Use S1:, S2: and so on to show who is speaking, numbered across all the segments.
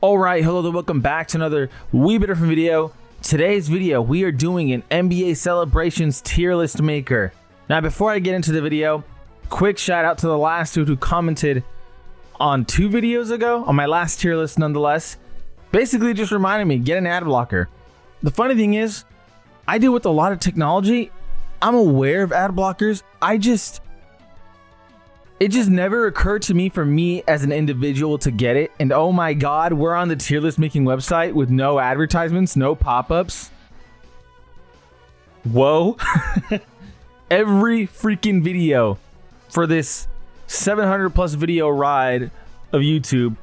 S1: Alright, hello there, welcome back to another wee bit different video. Today's video, we are doing an NBA Celebrations tier list maker. Now, before I get into the video, quick shout out to the last dude who commented on 2 videos ago, on my last tier list nonetheless. Basically just reminded me, get an ad blocker. The funny thing is, I deal with a lot of technology. I'm aware of ad blockers. It just never occurred to me for me as an individual to get it. And oh my God, we're on the tier list making website with no advertisements, no pop-ups. Whoa. Every freaking video for this 700 plus video ride of YouTube,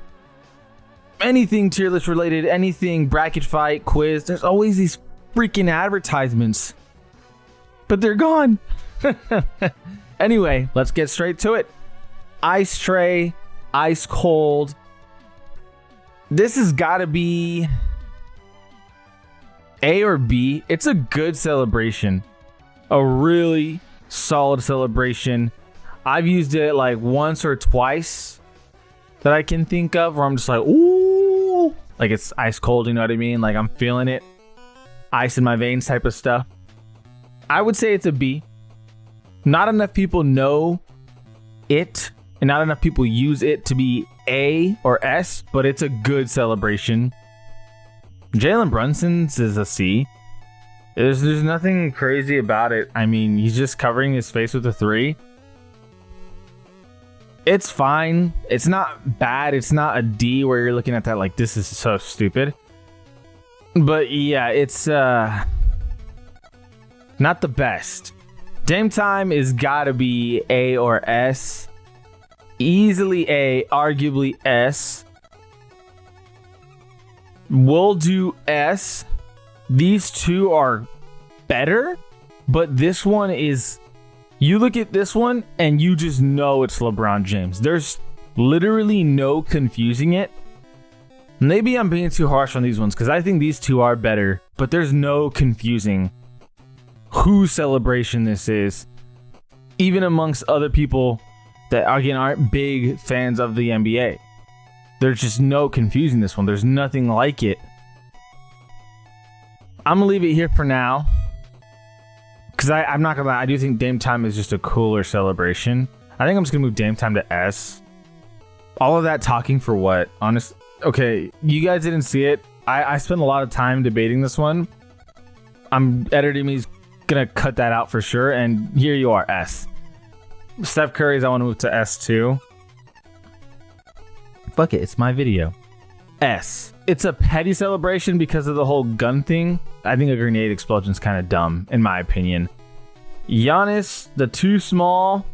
S1: anything tier list related, anything bracket fight, quiz, there's always these freaking advertisements, but they're gone. Anyway, let's get straight to it. Ice tray, ice cold. This has got to be A or B. It's a good celebration, a really solid celebration. I've used it like once or twice that I can think of where I'm just like, ooh, like it's ice cold, you know what I mean? Like I'm feeling it, ice in my veins type of stuff. I would say it's a B. Not enough people know it, and not enough people use it to be A or S, but it's a good celebration. Jalen Brunson's is a C. There's nothing crazy about it. I mean, he's just covering his face with a 3. It's fine. It's not bad. It's not a D where you're looking at that like, this is so stupid. But yeah, it's not the best. Dame time is gotta be A or S. Easily A, arguably S. We'll do S. These two are better, but this one is, you look at this one and you just know it's LeBron James. There's literally no confusing it. Maybe I'm being too harsh on these ones because I think these two are better, but there's no confusing whose celebration this is, even amongst other people that again aren't big fans of the NBA. There's just no confusing this one. There's nothing like it. I'm gonna leave it here for now because I'm not gonna lie, I do think Dame time is just a cooler celebration. I think I'm just gonna move Dame time to S. All of that talking for what? Honest. Okay, you guys didn't see it. I spent a lot of time debating this one. Editing me's gonna cut that out for sure, and here you are, S. Steph Curry's, I want to move to S too. Fuck it, it's my video. S. It's a petty celebration because of the whole gun thing. I think a grenade explosion's kind of dumb, in my opinion. Giannis, the too small.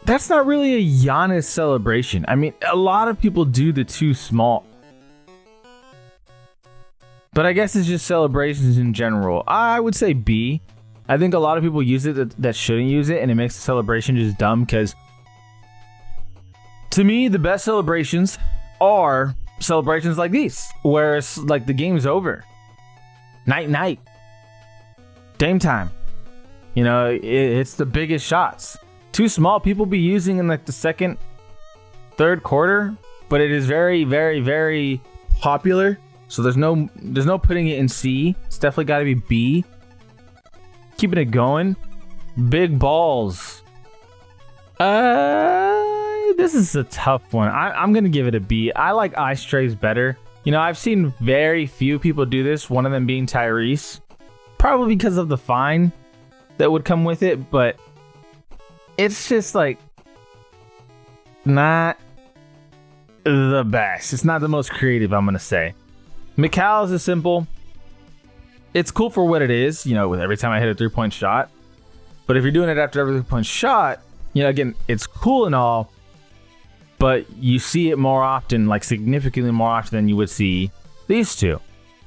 S1: That's not really a Giannis celebration. I mean, a lot of people do the too small. But I guess it's just celebrations in general. I would say B. I think a lot of people use it that shouldn't use it, and it makes the celebration just dumb because to me, the best celebrations are celebrations like these, where it's like the game's over. Night. Dame time. You know, it's the biggest shots. Too small, people be using in like the second, third quarter, but it is very, very, very popular. So there's no putting it in C. It's definitely got to be B. Keeping it going. Big balls. This is a tough one. I'm gonna give it a B. I like ice trays better. You know, I've seen very few people do this, one of them being Tyrese. Probably because of the fine that would come with it, but it's just like not the best. It's not the most creative, I'm gonna say. McCall's is simple. It's cool for what it is, you know, with every time I hit a 3-point shot. But if you're doing it after every 3-point shot, you know, again, it's cool and all, but you see it more often, like significantly more often than you would see these two,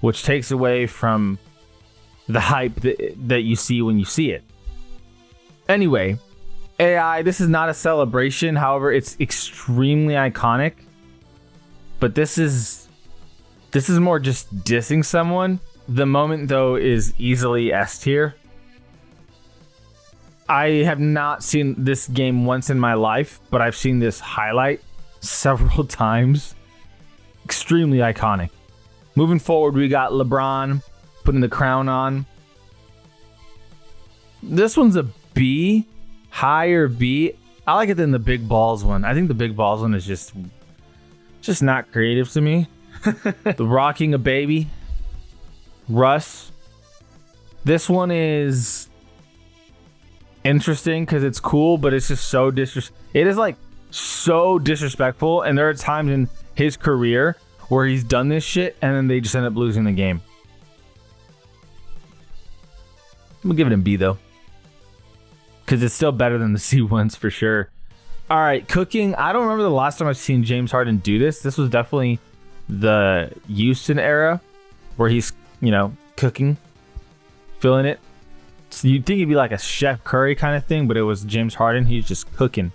S1: which takes away from the hype that you see when you see it. Anyway, AI, this is not a celebration. However, it's extremely iconic. But this is more just dissing someone. The moment, though, is easily S tier. I have not seen this game once in my life, but I've seen this highlight several times. extremely iconic. Moving forward, we got LeBron putting the crown on. This one's a B, higher B. I like it than the big balls one. I think the big balls one is just not creative to me. The rocking a baby, Russ. This one is interesting because it's cool, but it's just so it is like so disrespectful. And there are times in his career where he's done this shit and then they just end up losing the game. I'm gonna give it a B though, because it's still better than the C ones for sure. All right, cooking. I don't remember the last time I've seen James Harden do this. This was definitely the Houston era where he's, cooking, filling it. So you'd think it'd be like a Chef Curry kind of thing, but it was James Harden. He's just cooking.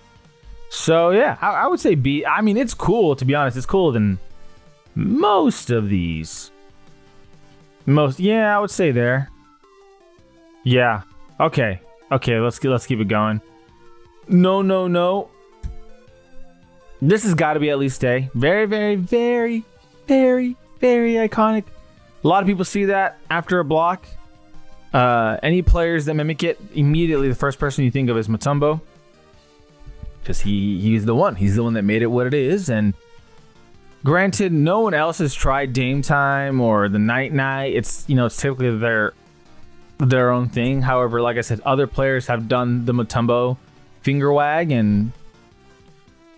S1: So yeah, I would say B. I mean, it's cool, to be honest. It's cooler than most of these. I would say there. Yeah. Okay. Let's keep it going. No. This has got to be at least A. Very, very, very, very, very iconic. A lot of people see that after a block. Any players that mimic it, immediately the first person you think of is Mutombo, because he's the one. He's the one that made it what it is. And granted, no one else has tried Dame Time or the Night. It's typically their own thing. However, like I said, other players have done the Mutombo finger wag, and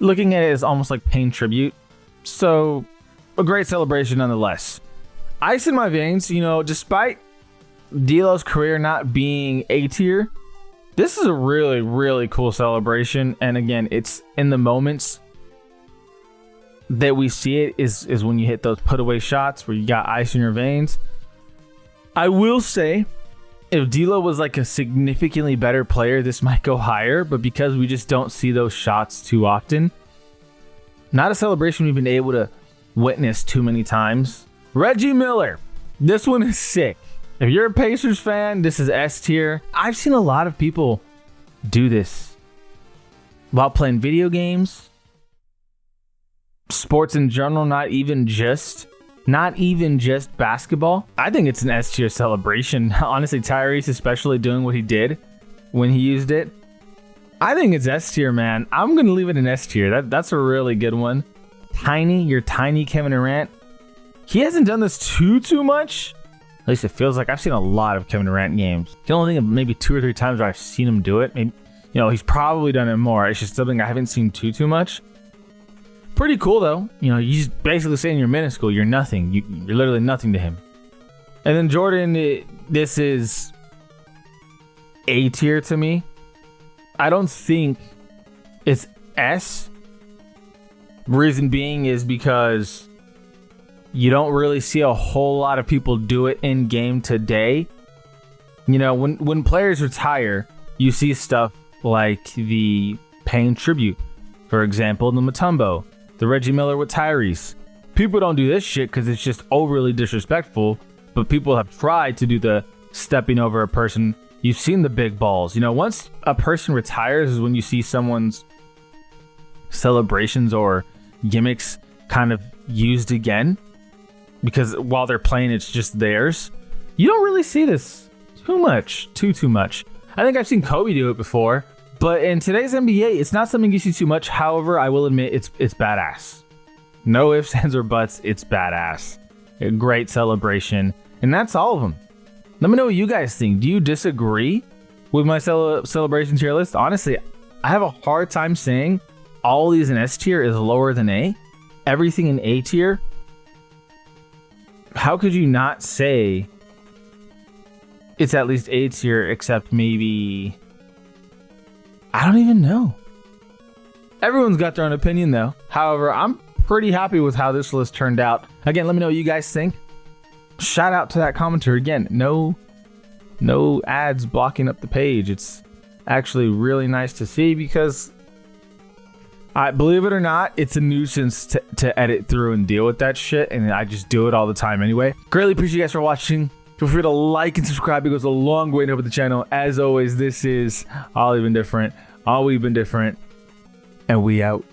S1: looking at it is almost like paying tribute. So a great celebration nonetheless. Ice in my veins, despite D'Lo's career not being A tier, this is a really, really cool celebration. And again, it's in the moments that we see it is when you hit those put away shots where you got ice in your veins. I will say, if D'Lo was like a significantly better player, this might go higher, but because we just don't see those shots too often, not a celebration we've been able to witness too many times. Reggie Miller, this one is sick. If you're a Pacers fan, this is S tier. I've seen a lot of people do this while playing video games, sports in general, not even just basketball. I think it's an S tier celebration. Honestly, Tyrese especially doing what he did when he used it. I think it's S tier, man. I'm going to leave it in S tier. That's a really good one. Your tiny Kevin Durant. He hasn't done this too much. At least it feels like. I've seen a lot of Kevin Durant games. I can only think of maybe 2 or 3 times where I've seen him do it. Maybe, he's probably done it more. It's just something I haven't seen too much. Pretty cool though. He's basically saying you're minuscule. You're nothing. You're literally nothing to him. And then Jordan, this is A tier to me. I don't think it's S. Reason being is because you don't really see a whole lot of people do it in game today. When players retire, you see stuff like the paying tribute. For example, the Mutombo, the Reggie Miller with Tyrese. People don't do this shit because it's just overly disrespectful, but people have tried to do the stepping over a person. You've seen the big balls. Once a person retires is when you see someone's celebrations or gimmicks kind of used again, because while they're playing, it's just theirs. You don't really see this too much. I think I've seen Kobe do it before, but in today's NBA, it's not something you see too much. However, I will admit it's badass. No ifs, ands, or buts. It's badass. A great celebration, and that's all of them. Let me know what you guys think. Do you disagree with my celebration tier list? Honestly, I have a hard time saying all these in S tier is lower than A. Everything in A tier. How could you not say it's at least A tier, except maybe... I don't even know. Everyone's got their own opinion, though. However, I'm pretty happy with how this list turned out. Again, let me know what you guys think. Shout out to that commenter. Again, no ads blocking up the page. It's actually really nice to see because... believe it or not, it's a nuisance to edit through and deal with that shit, and I just do it all the time anyway. Greatly appreciate you guys for watching. Feel free to like and subscribe. It goes a long way to help the channel. As always, this is All We've Been Different, and we out.